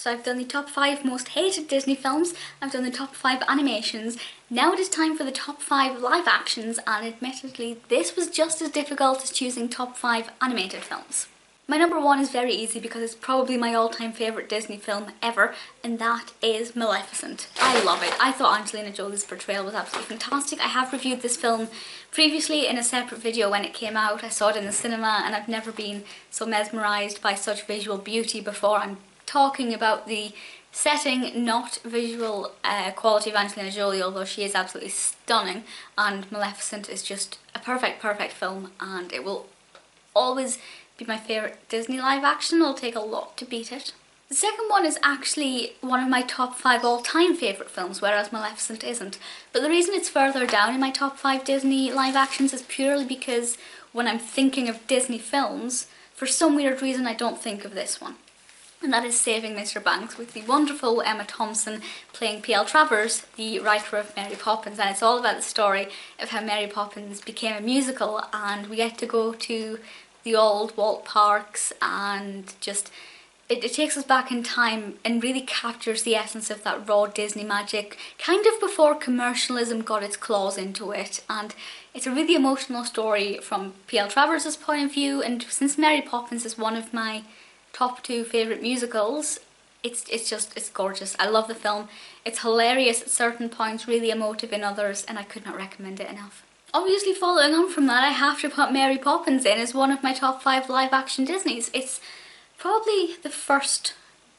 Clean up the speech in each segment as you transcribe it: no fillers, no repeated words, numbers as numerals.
So I've done the top 5 most hated Disney films, I've done the top 5 animations, now it is time for the top 5 live actions, and admittedly this was just as difficult as choosing top 5 animated films. My number 1 is very easy because it's probably my all-time favourite Disney film ever, and that is Maleficent. I love it. I thought Angelina Jolie's portrayal was absolutely fantastic. I have reviewed this film previously in a separate video when it came out. I saw it in the cinema and I've never been so mesmerised by such visual beauty before. I'm talking about the setting, not visual quality of Angelina Jolie, although she is absolutely stunning, and Maleficent is just a perfect film, and it will always be my favourite Disney live action. It'll take a lot to beat it. The second one is actually one of my top 5 all-time favourite films, whereas Maleficent isn't. But the reason it's further down in my top 5 Disney live actions is purely because when I'm thinking of Disney films, for some weird reason I don't think of this one. And that is Saving Mr. Banks, with the wonderful Emma Thompson playing P.L. Travers, the writer of Mary Poppins. And it's all about the story of how Mary Poppins became a musical, and we get to go to the old Walt Parks, and just it takes us back in time and really captures the essence of that raw Disney magic, kind of before commercialism got its claws into it. And it's a really emotional story from P.L. Travers' point of view, and since Mary Poppins is one of my top 2 favourite musicals, it's gorgeous. I love the film. It's hilarious at certain points, really emotive in others, and I could not recommend it enough. Obviously, following on from that, I have to put Mary Poppins in as one of my top 5 live action Disneys. It's probably the first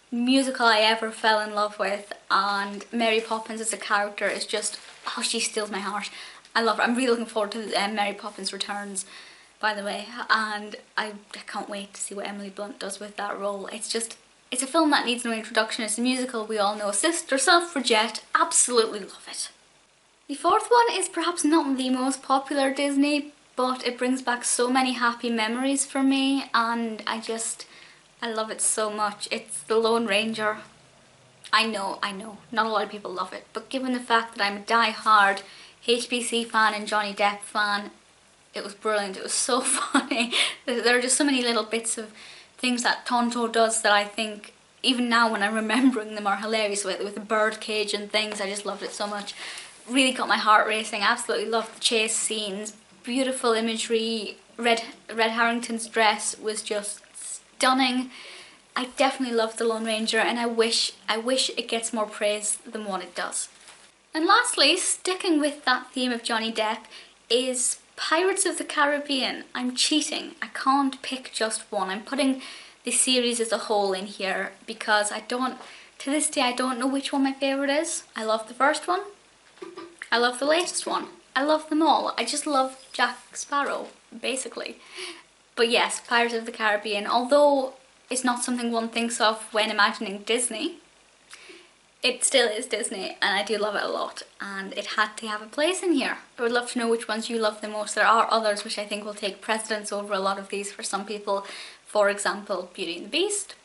musical I ever fell in love with, and Mary Poppins as a character is just, oh, she steals my heart. I love her. I'm really looking forward to Mary Poppins Returns, by the way, and I can't wait to see what Emily Blunt does with that role. It's a film that needs no introduction. It's a musical we all know. Sister Suffragette, absolutely love it. The fourth one is perhaps not the most popular Disney, but it brings back so many happy memories for me, and I love it so much. It's The Lone Ranger. I know, not a lot of people love it, but given the fact that I'm a die-hard HBC fan and Johnny Depp fan, it was brilliant. It was so funny. There are just so many little bits of things that Tonto does that I think, even now when I'm remembering them, are hilarious, with the bird cage and things. I just loved it so much. Really got my heart racing. Absolutely loved the chase scenes. Beautiful imagery. Red Harrington's dress was just stunning. I definitely loved The Lone Ranger, and I wish it gets more praise than what it does. And lastly, sticking with that theme of Johnny Depp, is Pirates of the Caribbean. I'm cheating. I can't pick just one. I'm putting the series as a whole in here because to this day I don't know which one my favourite is. I love the first one. I love the latest one. I love them all. I just love Jack Sparrow, basically. But yes, Pirates of the Caribbean, although it's not something one thinks of when imagining Disney, it still is Disney, and I do love it a lot, and it had to have a place in here. I would love to know which ones you love the most. There are others which I think will take precedence over a lot of these for some people. For example, Beauty and the Beast.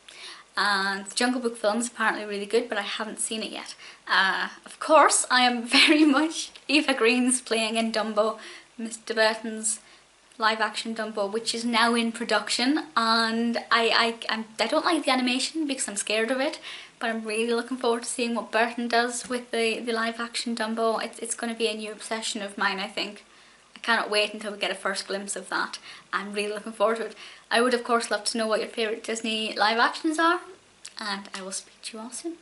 And the Jungle Book film is apparently really good, but I haven't seen it yet. Of course, I am very much Eva Green's playing in Dumbo, Mr. Burton's live-action Dumbo, which is now in production, and I don't like the animation because I'm scared of it, but I'm really looking forward to seeing what Burton does with the live-action Dumbo. It's going to be a new obsession of mine, I think. I cannot wait until we get a first glimpse of that. I'm really looking forward to it. I would of course love to know what your favourite Disney live actions are, and I will speak to you all soon.